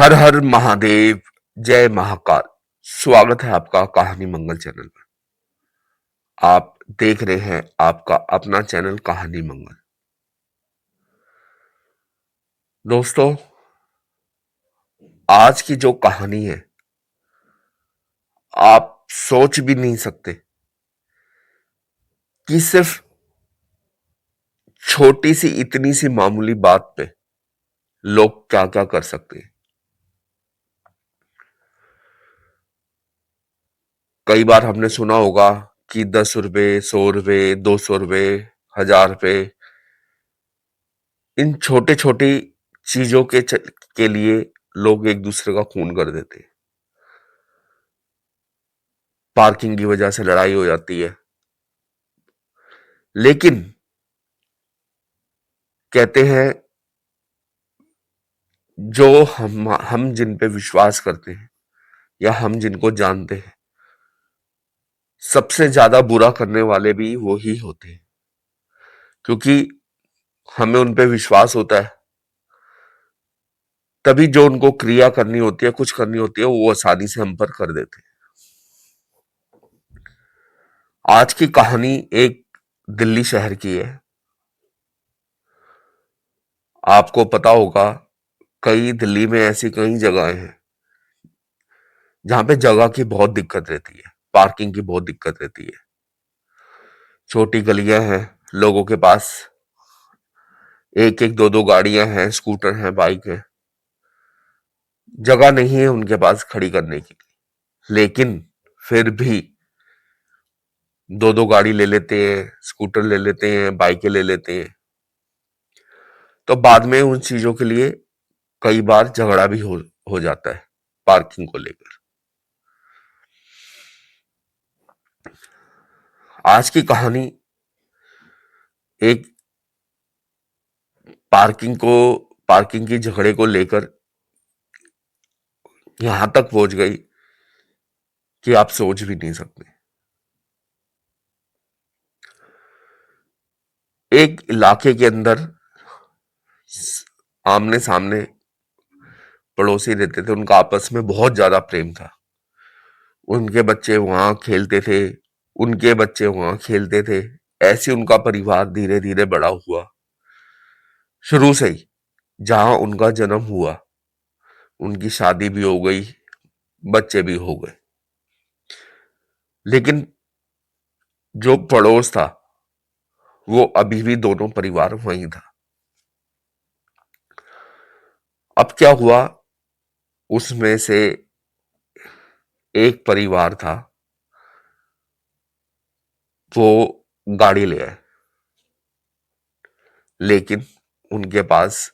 हर हर महादेव। जय महाकाल। स्वागत है आपका कहानी मंगल चैनल पर। आप देख रहे हैं आपका अपना चैनल कहानी मंगल। दोस्तों, आज की जो कहानी है आप सोच भी नहीं सकते कि सिर्फ छोटी सी इतनी सी मामूली बात पे लोग क्या क्या कर सकते हैं। कई बार हमने सुना होगा कि 10 रुपए, 100 रुपए, 200 रुपए, 1000 रुपए, इन छोटे छोटे चीजों के लिए लोग एक दूसरे का खून कर देते हैं। पार्किंग की वजह से लड़ाई हो जाती है। लेकिन कहते हैं जो हम जिन पे विश्वास करते हैं या हम जिनको जानते हैं, सबसे ज्यादा बुरा करने वाले भी वो ही होते हैं, क्योंकि हमें उन पे विश्वास होता है। तभी जो उनको क्रिया करनी होती है, कुछ करनी होती है, वो आसानी से हम पर कर देते हैं। आज की कहानी एक दिल्ली शहर की है। आपको पता होगा कई दिल्ली में ऐसी कई जगहें हैं जहां पे जगह की बहुत दिक्कत रहती है, पार्किंग की बहुत दिक्कत रहती है। छोटी गलियां हैं, लोगों के पास एक एक दो दो गाड़ियां हैं, स्कूटर हैं, बाइक है, जगह नहीं है उनके पास खड़ी करने की। लेकिन फिर भी दो दो गाड़ी ले लेते हैं, स्कूटर ले लेते हैं, बाइकें ले लेते हैं। तो बाद में उन चीजों के लिए कई बार झगड़ा भी हो जाता है पार्किंग को लेकर। आज की कहानी एक पार्किंग की झगड़े को लेकर यहां तक पहुंच गई कि आप सोच भी नहीं सकते। एक इलाके के अंदर आमने सामने पड़ोसी रहते थे, उनका आपस में बहुत ज्यादा प्रेम था। उनके बच्चे वहां खेलते थे, उनके बच्चे वहां खेलते थे। ऐसे उनका परिवार धीरे धीरे बड़ा हुआ। शुरू से ही जहां उनका जन्म हुआ, उनकी शादी भी हो गई, बच्चे भी हो गए। लेकिन जो पड़ोस था वो अभी भी दोनों परिवार वहीं था। अब क्या हुआ, उसमें से एक परिवार था, वो गाड़ी ले आए। लेकिन उनके पास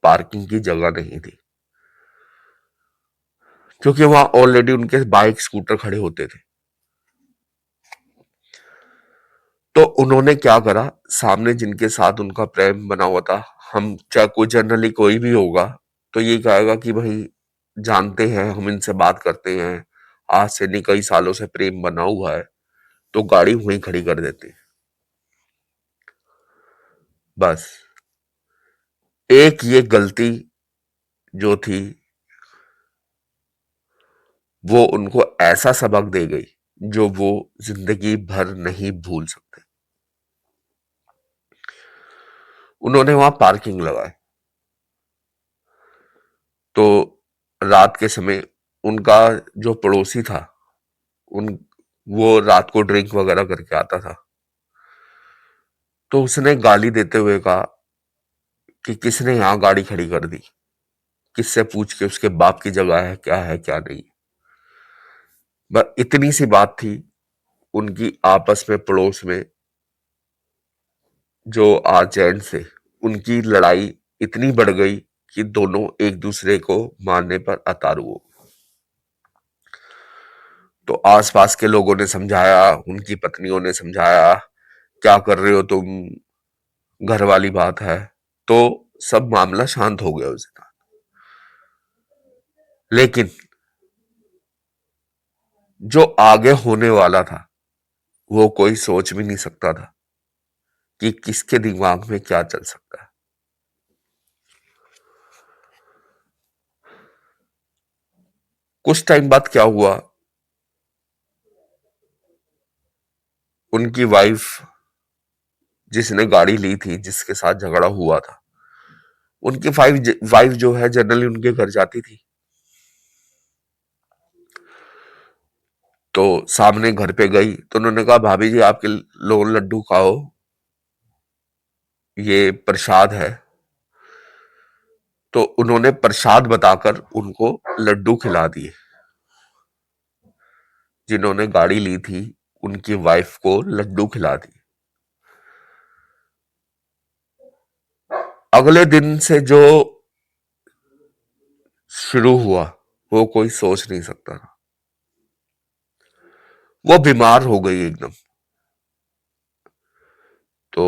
पार्किंग की जगह नहीं थी, क्योंकि वहां ऑलरेडी उनके बाइक स्कूटर खड़े होते थे। तो उन्होंने क्या करा, सामने जिनके साथ उनका प्रेम बना हुआ था, हम चाहे कोई जनरली कोई भी होगा तो ये कहेगा कि भाई जानते हैं, हम इनसे बात करते हैं, आज से नहीं कई सालों से प्रेम बना हुआ है, तो गाड़ी वहीं खड़ी कर देते हैं। बस एक ये गलती जो थी, वो उनको ऐसा सबक दे गई जो वो जिंदगी भर नहीं भूल सकते। उन्होंने वहां पार्किंग लगाई। तो रात के समय उनका जो पड़ोसी था, उन वो रात को ड्रिंक वगैरह करके आता था। तो उसने गाली देते हुए कहा कि किसने यहां गाड़ी खड़ी कर दी, किससे पूछ के उसके बाप की जगह है क्या नहीं। बस इतनी सी बात थी। उनकी आपस में पड़ोस में जो जेंट्स थे, उनकी लड़ाई इतनी बढ़ गई कि दोनों एक दूसरे को मारने पर उतारू हो। तो आसपास के लोगों ने समझाया, उनकी पत्नियों ने समझाया, क्या कर रहे हो तुम, घर वाली बात है। तो सब मामला शांत हो गया उस दिन। लेकिन जो आगे होने वाला था वो कोई सोच भी नहीं सकता था कि किसके दिमाग में क्या चल सकता है। कुछ टाइम बाद क्या हुआ, उनकी वाइफ जिसने गाड़ी ली थी, जिसके साथ झगड़ा हुआ था, उनकी वाइफ जो है जनरली उनके घर जाती थी। तो सामने घर पे गई तो उन्होंने कहा, भाभी जी आपके लो लड्डू खाओ, ये प्रसाद है। तो उन्होंने प्रसाद बताकर उनको लड्डू खिला दिए। जिन्होंने गाड़ी ली थी उनकी वाइफ को लड्डू खिला दिए। अगले दिन से जो शुरू हुआ वो कोई सोच नहीं सकता था। वो बीमार हो गई एकदम। तो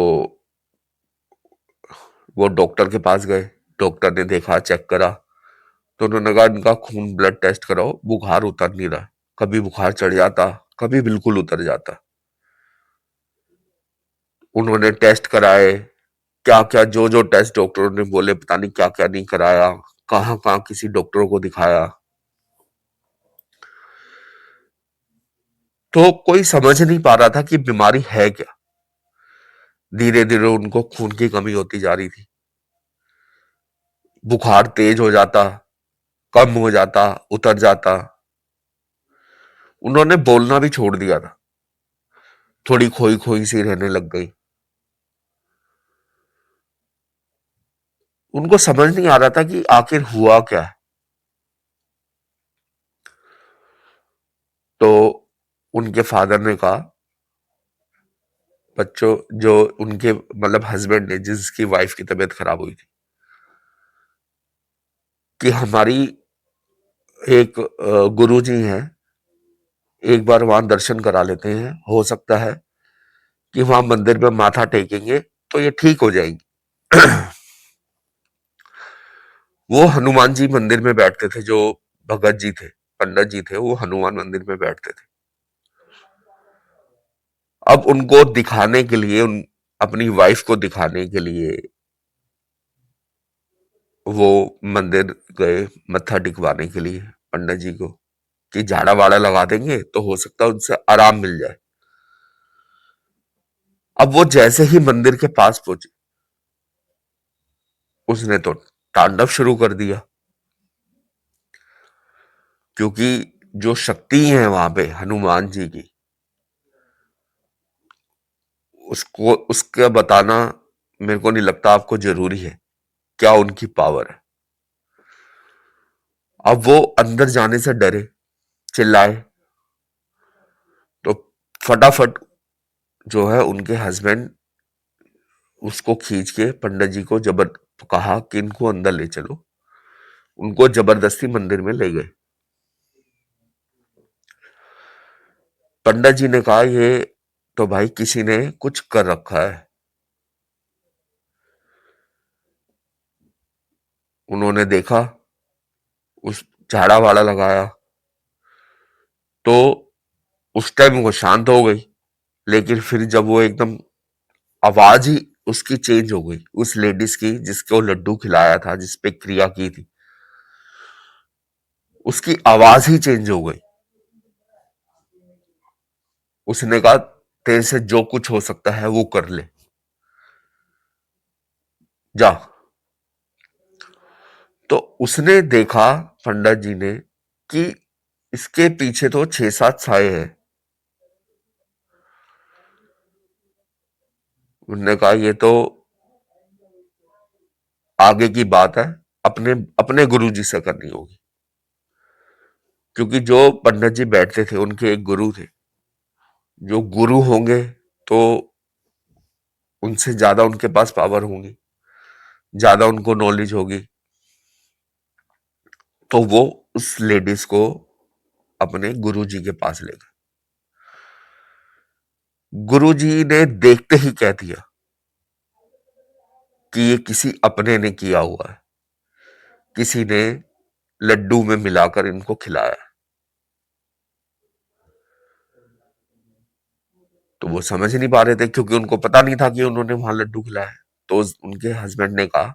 वो डॉक्टर के पास गए, डॉक्टर ने देखा, चेक करा, तो उन्होंने कहा इनका खून ब्लड टेस्ट कराओ, बुखार उतर नहीं रहा। कभी बुखार चढ़ जाता, कभी बिल्कुल उतर जाता। उन्होंने टेस्ट कराए, क्या क्या जो जो टेस्ट डॉक्टरों ने बोले, पता नहीं क्या क्या नहीं कराया, कहाँ कहाँ किसी डॉक्टरों को दिखाया। तो कोई समझ नहीं पा रहा था कि बीमारी है क्या। धीरे धीरे उनको खून की कमी होती जा रही थी, बुखार तेज हो जाता, कम हो जाता, उतर जाता। उन्होंने बोलना भी छोड़ दिया था, थोड़ी खोई खोई सी रहने लग गई। उनको समझ नहीं आ रहा था कि आखिर हुआ क्या है। तो उनके फादर ने कहा, बच्चों, जो उनके मतलब हस्बैंड ने, जिसकी वाइफ की तबीयत खराब हुई थी, कि हमारी एक गुरुजी हैं, एक बार वहां दर्शन करा लेते हैं, हो सकता है कि वहां मंदिर में माथा टेकेंगे तो ये ठीक हो जाएंगी। वो हनुमान जी मंदिर में बैठते थे, जो भगत जी थे, पंडित जी थे, वो हनुमान मंदिर में बैठते थे। अब उनको दिखाने के लिए, अपनी वाइफ को दिखाने के लिए वो मंदिर गए मत्था टिकवाने के लिए पंडित जी को, कि झाड़ा वाड़ा लगा देंगे तो हो सकता है उनसे आराम मिल जाए। अब वो जैसे ही मंदिर के पास पहुंचे, उसने तो तांडव शुरू कर दिया, क्योंकि जो शक्ति है वहां पे हनुमान जी की, उसको उसका बताना मेरे को नहीं लगता आपको जरूरी है, क्या उनकी पावर है। अब वो अंदर जाने से डरे, चिल्लाए, तो फटाफट जो है उनके हस्बैंड उसको खींच के पंडित जी को जबर कहा कि इनको अंदर ले चलो। उनको जबरदस्ती मंदिर में ले गए। पंडित जी ने कहा, ये तो भाई किसी ने कुछ कर रखा है। उन्होंने देखा, उस झाड़ा वाड़ा लगाया, तो उस टाइम वो शांत हो गई। लेकिन फिर जब वो एकदम आवाज ही उसकी चेंज हो गई, उस लेडीज की जिसको लड्डू खिलाया था, जिसपे क्रिया की थी, उसकी आवाज ही चेंज हो गई। उसने कहा, तेरे से जो कुछ हो सकता है वो कर ले, जा। तो उसने देखा, पंडित जी ने, कि इसके पीछे तो 6-7 साए हैं। उन्होंने कहा, ये तो आगे की बात है, अपने अपने गुरु जी से करनी होगी। क्योंकि जो पंडित जी बैठते थे उनके एक गुरु थे। जो गुरु होंगे तो उनसे ज्यादा उनके पास पावर होंगी, ज्यादा उनको नॉलेज होगी। तो वो उस लेडीज को अपने गुरुजी के पास ले गए। गुरुजी ने देखते ही कह दिया कि ये किसी अपने ने किया हुआ है, किसी ने लड्डू में मिलाकर इनको खिलाया है। तो वो समझ नहीं पा रहे थे, क्योंकि उनको पता नहीं था कि उन्होंने वहां लड्डू खिलाया है। तो उनके हस्बैंड ने कहा,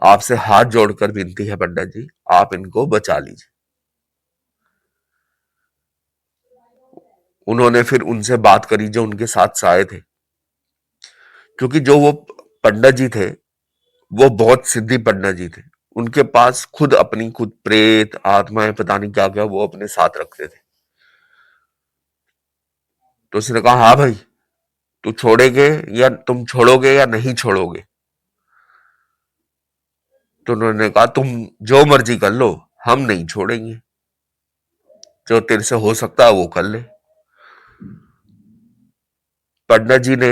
आपसे हाथ जोड़कर विनती है पंडित जी, आप इनको बचा लीजिए। उन्होंने फिर उनसे बात करी जो उनके साथ आए थे, क्योंकि जो वो पंडित जी थे वो बहुत सिद्धि पंडित जी थे। उनके पास खुद प्रेत आत्माएं पता नहीं क्या क्या वो अपने साथ रखते थे। तो उसने कहा हाँ भाई, तू छोड़ेगे या तुम छोड़ोगे या नहीं छोड़ोगे? तो उन्होंने कहा तुम जो मर्जी कर लो, हम नहीं छोड़ेंगे, जो तेरे से हो सकता है वो कर ले। पंडित जी ने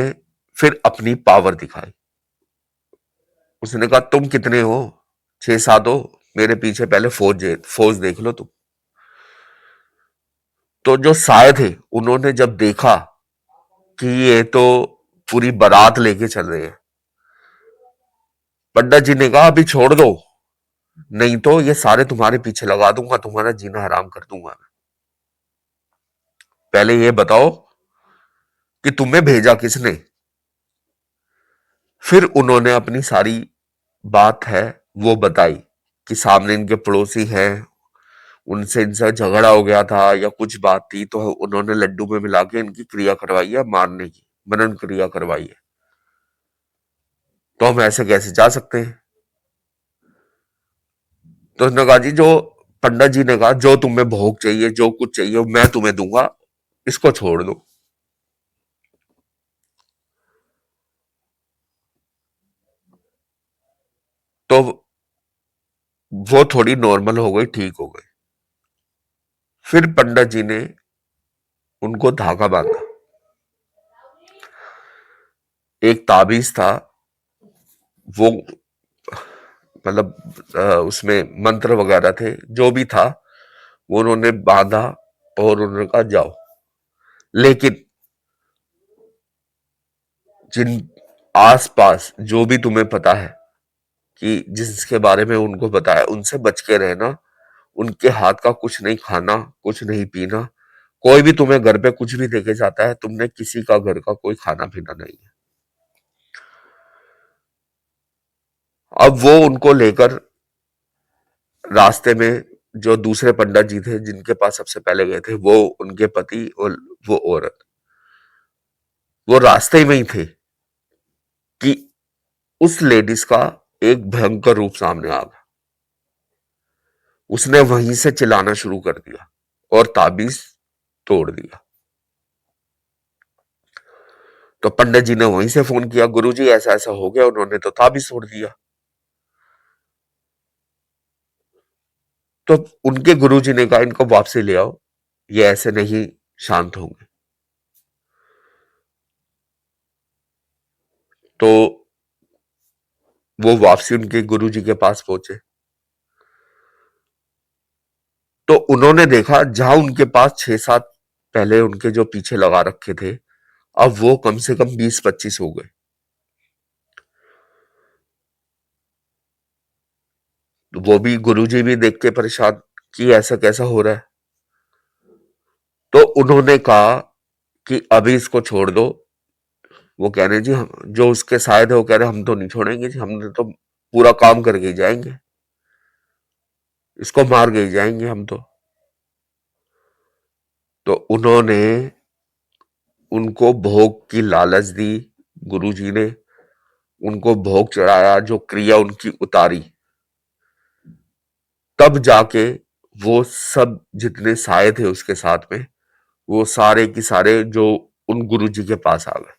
फिर अपनी पावर दिखाई। उसने कहा तुम कितने हो? 6-7 हो? मेरे पीछे पहले फौज देख लो तुम। तो जो साय थे उन्होंने जब देखा कि ये तो पूरी बारात लेके चल रहे हैं, पंडित जी ने कहा अभी छोड़ दो, नहीं तो ये सारे तुम्हारे पीछे लगा दूंगा, तुम्हारा जीना हराम कर दूंगा। पहले ये बताओ कि तुम्हें भेजा किसने? फिर उन्होंने अपनी सारी बात है वो बताई कि सामने इनके पड़ोसी हैं, उनसे इनसे झगड़ा हो गया था या कुछ बात थी, तो उन्होंने लड्डू में मिला के इनकी क्रिया करवाई है, मारने की मनन क्रिया करवाई है। तो हम ऐसे कैसे जा सकते हैं? तो उसने कहा जी, जो पंडित जी ने कहा जो तुम्हें भोग चाहिए, जो कुछ चाहिए मैं तुम्हें दूंगा, इसको छोड़ दो। तो वो थोड़ी नॉर्मल हो गई, ठीक हो गई। फिर पंडित जी ने उनको धागा बांधा। एक ताबीज था, वो मतलब उसमें मंत्र वगैरह थे, जो भी था वो उन्होंने बांधा और उन्होंने कहा जाओ। लेकिन जिन आसपास जो भी तुम्हें पता है कि जिसके बारे में उनको बताया, उनसे बच के रहना। उनके हाथ का कुछ नहीं खाना, कुछ नहीं पीना। कोई भी तुम्हें घर पे कुछ भी देके जाता है, तुमने किसी का घर का कोई खाना पीना नहीं है। अब वो उनको लेकर रास्ते में जो दूसरे पंडित जी थे जिनके पास सबसे पहले गए थे, वो उनके पति और वो औरत, वो रास्ते में ही थे कि उस लेडीज का एक भयंकर रूप सामने आ गया। उसने वहीं से चिल्लाना शुरू कर दिया और ताबीज तोड़ दिया। तो पंडित जी ने वहीं से फोन किया, गुरुजी ऐसा ऐसा हो गया, उन्होंने तो ताबीज तोड़ दिया। तो उनके गुरुजी ने कहा इनको वापसी ले आओ, ये ऐसे नहीं शांत होंगे। तो वो वापसी उनके गुरुजी के पास पहुंचे, तो उन्होंने देखा जहां उनके पास 6-7 पहले उनके जो पीछे लगा रखे थे, अब वो कम से कम 20-25 हो गए। तो वो भी गुरुजी भी देख के परेशान कि ऐसा कैसा हो रहा है। तो उन्होंने कहा कि अभी इसको छोड़ दो। वो कह रहे जी, हम जो उसके शायद है वो कह रहे हम तो नहीं छोड़ेंगे जी, हम तो पूरा काम करके ही जाएंगे, इसको मार के ही जाएंगे हम तो। तो उन्होंने उनको भोग की लालच दी, गुरुजी ने उनको भोग चढ़ाया, जो क्रिया उनकी उतारी, तब जाके वो सब जितने साये थे उसके साथ में, वो सारे की सारे जो उन गुरुजी के पास आ गए।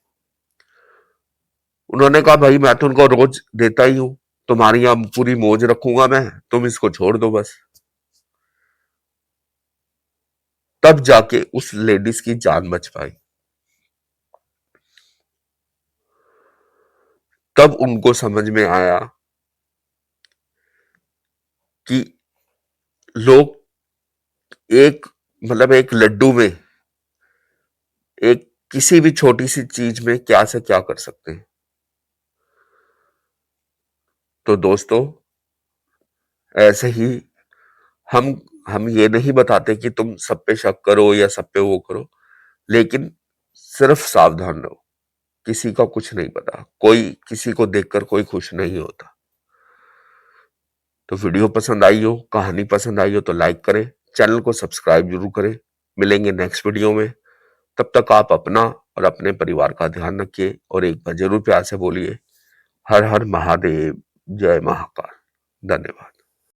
उन्होंने कहा भाई मैं तो उनको रोज देता ही हूं, तुम्हारी यहां पूरी मौज रखूंगा मैं, तुम इसको छोड़ दो बस। तब जाके उस लेडीज की जान बच पाई। तब उनको समझ में आया कि लोग एक मतलब एक लड्डू में, एक किसी भी छोटी सी चीज में क्या से क्या कर सकते हैं। तो दोस्तों, ऐसे ही हम हम ये नहीं बताते कि तुम सब पे शक करो या सब पे वो करो, लेकिन सिर्फ सावधान रहो। किसी का कुछ नहीं पता, कोई किसी को देखकर कोई खुश नहीं होता। तो वीडियो पसंद आई हो, कहानी पसंद आई हो तो लाइक करें, चैनल को सब्सक्राइब जरूर करें। मिलेंगे नेक्स्ट वीडियो में। तब तक आप अपना और अपने परिवार का ध्यान रखिए और एक बार जरूर प्यार से बोलिए, हर हर महादेव, जय महाकाल। धन्यवाद।